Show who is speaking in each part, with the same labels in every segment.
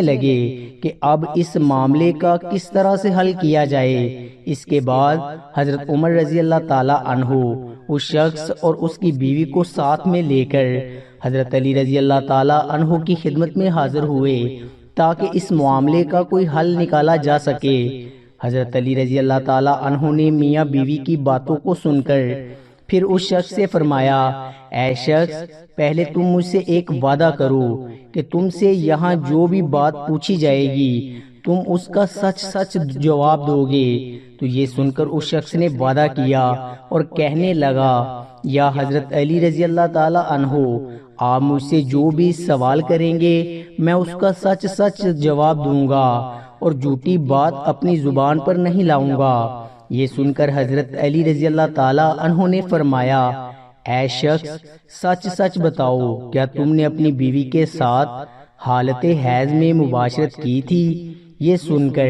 Speaker 1: لگے کہ اب اس معاملے کا کس طرح سے حل کیا جائے۔ اس کے بعد حضرت عمر رضی اللہ تعالی عنہ اس شخص اور اس کی بیوی کو ساتھ میں لے کر حضرت علی رضی اللہ تعالی عنہ کی خدمت میں حاضر ہوئے تاکہ اس معاملے کا کوئی حل نکالا جا سکے۔ حضرت علی رضی اللہ تعالی عنہ نے میاں بیوی کی باتوں کو سن کر پھر اس شخص سے فرمایا، اے شخص، پہلے تم مجھ سے ایک وعدہ کرو کہ تم سے یہاں جو بھی بات پوچھی جائے گی تم اس کا سچ سچ جواب دو گے۔ تو یہ سن کر اس شخص نے وعدہ کیا اور کہنے لگا، یا حضرت علی رضی اللہ تعالی عنہ، آپ مجھ سے جو بھی سوال کریں گے میں اس کا سچ سچ جواب دوں گا اور جھوٹی بات اپنی زبان پر نہیں لاؤں گا۔ یہ سن کر حضرت علی رضی اللہ تعالی عنہ نے فرمایا، اے شخص، سچ سچ بتاؤ، کیا تم نے اپنی بیوی کے ساتھ حالت حیض میں مباشرت کی تھی؟ یہ سن کر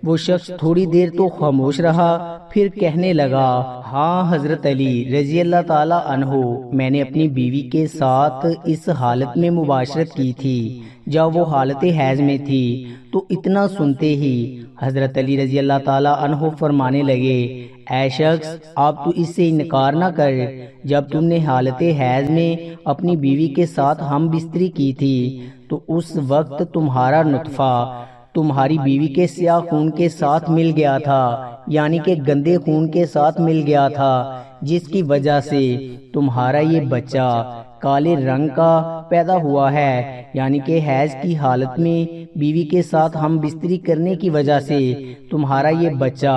Speaker 1: وہ شخص تھوڑی دیر تو خاموش رہا، پھر کہنے لگا، ہاں حضرت علی رضی اللہ تعالی عنہ، میں نے اپنی بیوی کے ساتھ اس حالت میں مباشرت کی تھی جب وہ حالت حیض میں تھی۔ تو اتنا سنتے ہی حضرت علی رضی اللہ تعالی عنہ فرمانے لگے، اے شخص، اب تو اس سے انکار نہ کر، جب تم نے حالت حیض میں اپنی بیوی کے ساتھ ہم بستری کی تھی تو اس وقت تمہارا نطفہ تمہاری بیوی کے سیاہ خون کے ساتھ مل گیا تھا، یعنی کہ گندے خون کے ساتھ مل گیا تھا، جس کی وجہ سے تمہارا یہ بچہ کالے رنگ کا پیدا ہوا ہے، یعنی کہ حیض کی حالت میں بیوی کے ساتھ ہم بستری کرنے کی وجہ سے تمہارا یہ بچہ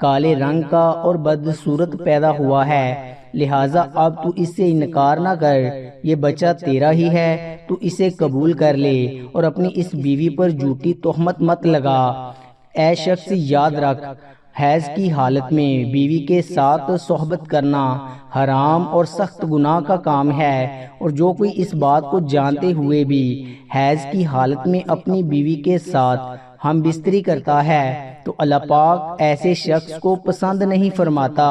Speaker 1: کالے رنگ کا اور بدصورت پیدا ہوا ہے، لہٰذا اب تو اس سے انکار نہ کر، یہ بچہ تیرا ہی ہے، تو اسے قبول کر لے اور اپنی اس بیوی پر جھوٹی تہمت مت لگا۔ اے شخص، یاد رکھ، حیض کی حالت میں بیوی کے ساتھ صحبت کرنا حرام اور سخت گناہ کا کام ہے، اور جو کوئی اس بات کو جانتے ہوئے بھی حیض کی حالت میں اپنی بیوی کے ساتھ ہم بستری کرتا ہے تو اللہ پاک ایسے شخص کو پسند نہیں فرماتا،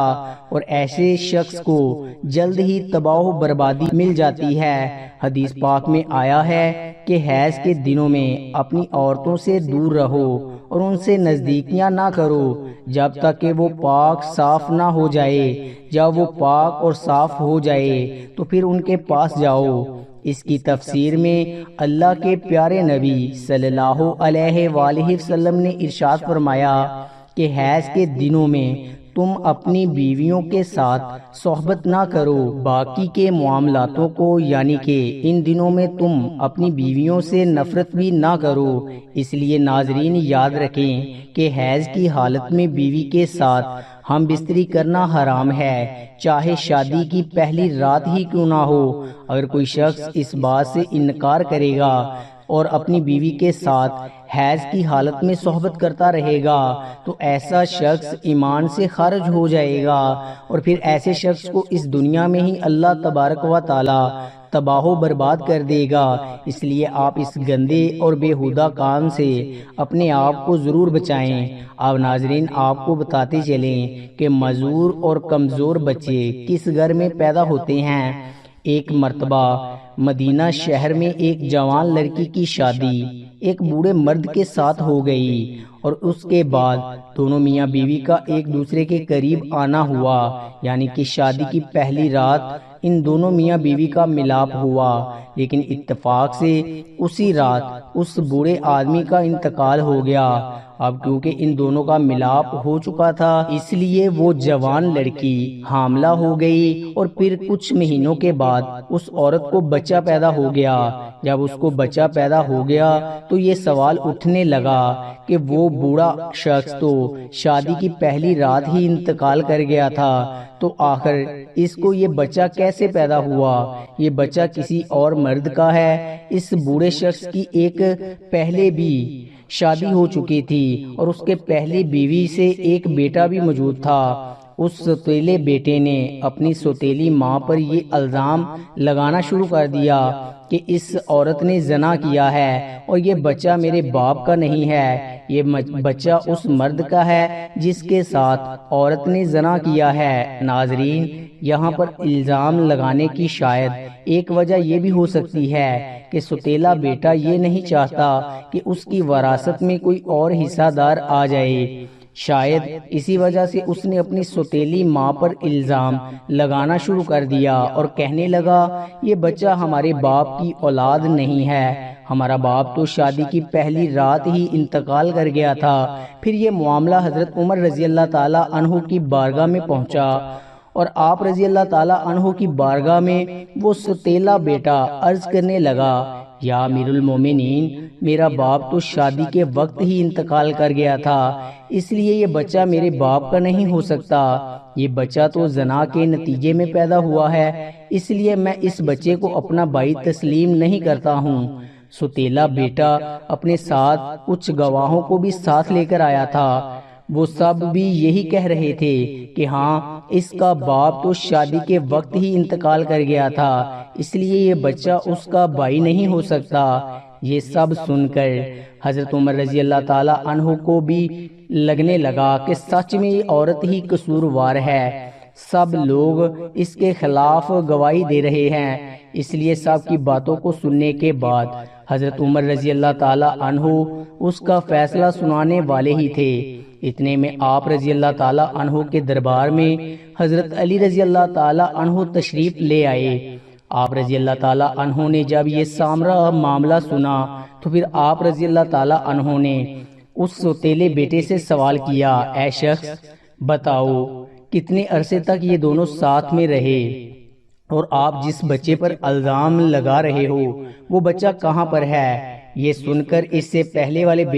Speaker 1: اور ایسے شخص کو جلد ہی تباہ و بربادی مل جاتی ہے۔ حدیث پاک میں آیا ہے کہ حیض کے دنوں میں اپنی عورتوں سے دور رہو اور ان سے نزدیکیاں نہ کرو جب تک کہ وہ پاک صاف نہ ہو جائے، جب وہ پاک اور صاف ہو جائے تو پھر ان کے پاس جاؤ۔ اس کی تفسیر میں اللہ کے پیارے نبی صلی اللہ علیہ وآلہ وسلم نے ارشاد فرمایا کہ حیض کے دنوں میں تم اپنی بیویوں کے ساتھ صحبت نہ کرو، باقی کے معاملاتوں کو، یعنی کہ ان دنوں میں تم اپنی بیویوں سے نفرت بھی نہ کرو۔ اس لیے ناظرین یاد رکھیں کہ حیض کی حالت میں بیوی کے ساتھ ہم بستری کرنا حرام ہے، چاہے شادی کی پہلی رات ہی کیوں نہ ہو۔ اگر کوئی شخص اس بات سے انکار کرے گا اور اپنی بیوی کے ساتھ حیض کی حالت میں صحبت کرتا رہے گا تو ایسا شخص ایمان سے خارج ہو جائے گا، اور پھر ایسے شخص کو اس دنیا میں ہی اللہ تبارک و تعالی تباہ و برباد کر دے گا۔ اس لیے آپ اس گندے اور بیہودہ کام سے اپنے آپ کو ضرور بچائیں۔ اب ناظرین آپ کو بتاتے چلیں کہ معذور اور کمزور بچے کس گھر میں پیدا ہوتے ہیں۔ ایک مرتبہ مدینہ شہر میں ایک جوان لڑکی کی شادی ایک بوڑھے مرد کے ساتھ ہو گئی، اور اس کے بعد دونوں میاں بیوی کا ایک دوسرے کے قریب آنا ہوا، یعنی کہ شادی کی پہلی رات ان دونوں میاں بیوی کا ملاپ ہوا، لیکن اتفاق سے اسی رات اس بوڑھے آدمی کا انتقال ہو گیا۔ اب کیونکہ ان دونوں کا ملاپ ہو چکا تھا اس لیے وہ جوان لڑکی حاملہ ہو گئی، اور پھر کچھ مہینوں کے بعد اس عورت کو بچہ پیدا ہو گیا۔ جب اس کو بچہ پیدا ہو گیا تو یہ سوال اٹھنے لگا کہ وہ بوڑھا شخص تو شادی کی پہلی رات ہی انتقال کر گیا تھا، تو آخر اس کو یہ بچہ کیسے پیدا ہوا؟ یہ بچہ کسی اور مرد کا ہے۔ اس بوڑھے شخص کی ایک پہلے بھی شادی ہو چکی تھی اور اس کے پہلی بیوی سے ایک بیٹا بھی موجود تھا۔ اس سوتیلے بیٹے نے اپنی سوتیلی ماں پر یہ الزام لگانا شروع کر دیا کہ اس عورت نے زنا کیا ہے اور یہ بچہ میرے باپ کا نہیں ہے، یہ بچہ اس مرد کا ہے جس کے ساتھ عورت نے زنا کیا ہے۔ ناظرین، یہاں پر الزام لگانے کی شاید ایک وجہ یہ بھی ہو سکتی ہے کہ سوتیلا بیٹا یہ نہیں چاہتا کہ اس کی وراثت میں کوئی اور حصہ دار آ جائے۔ شاید اسی وجہ سے اس نے اپنی سوتیلی ماں پر الزام لگانا شروع کر دیا اور کہنے لگا، یہ بچہ ہمارے باپ کی اولاد نہیں ہے، ہمارا باپ تو شادی کی پہلی رات ہی انتقال کر گیا تھا۔ پھر یہ معاملہ حضرت عمر رضی اللہ تعالی عنہ کی بارگاہ میں پہنچا اور آپ رضی اللہ تعالی عنہ کی بارگاہ میں وہ سوتیلا بیٹا عرض کرنے لگا، یا امیر المومنین، میرا باپ تو شادی کے وقت ہی انتقال کر گیا تھا، اس لیے یہ بچہ میرے باپ کا نہیں ہو سکتا، یہ بچہ تو زنا کے نتیجے میں پیدا ہوا ہے، اس لیے میں اس بچے کو اپنا بھائی تسلیم نہیں کرتا ہوں۔ سوتیلا بیٹا اپنے ساتھ کچھ گواہوں کو بھی ساتھ لے کر آیا تھا، وہ سب بھی یہی کہہ رہے تھے کہ ہاں، اس کا باپ تو شادی کے وقت ہی انتقال کر گیا تھا، اس لیے یہ بچہ اس کا بھائی نہیں ہو سکتا۔ یہ سب سن کر حضرت عمر رضی اللہ تعالی عنہ کو بھی لگنے لگا کہ سچ میں یہ عورت ہی قصوروار ہے، سب لوگ اس کے خلاف گواہی دے رہے ہیں۔ اس لیے سب کی باتوں کو سننے کے بعد حضرت عمر رضی اللہ تعالی عنہ اس کا فیصلہ سنانے والے ہی تھے۔ اتنے میں آپ رضی اللہ تعالی عنہ کے دربار میں حضرت علی رضی اللہ تعالی عنہ تشریف لے آئے۔ آپ رضی اللہ تعالی عنہ نے جب یہ سامرا معاملہ سنا تو پھر آپ رضی اللہ تعالی عنہ نے اس سوتیلے بیٹے سے سوال کیا، اے شخص بتاؤ، کتنے عرصے تک یہ دونوں ساتھ میں رہے، اور آپ جس بچے پر الزام لگا رہے ہو وہ بچہ کہاں پر ہے؟ یہ سن کر اس سے پہلے والے بیٹے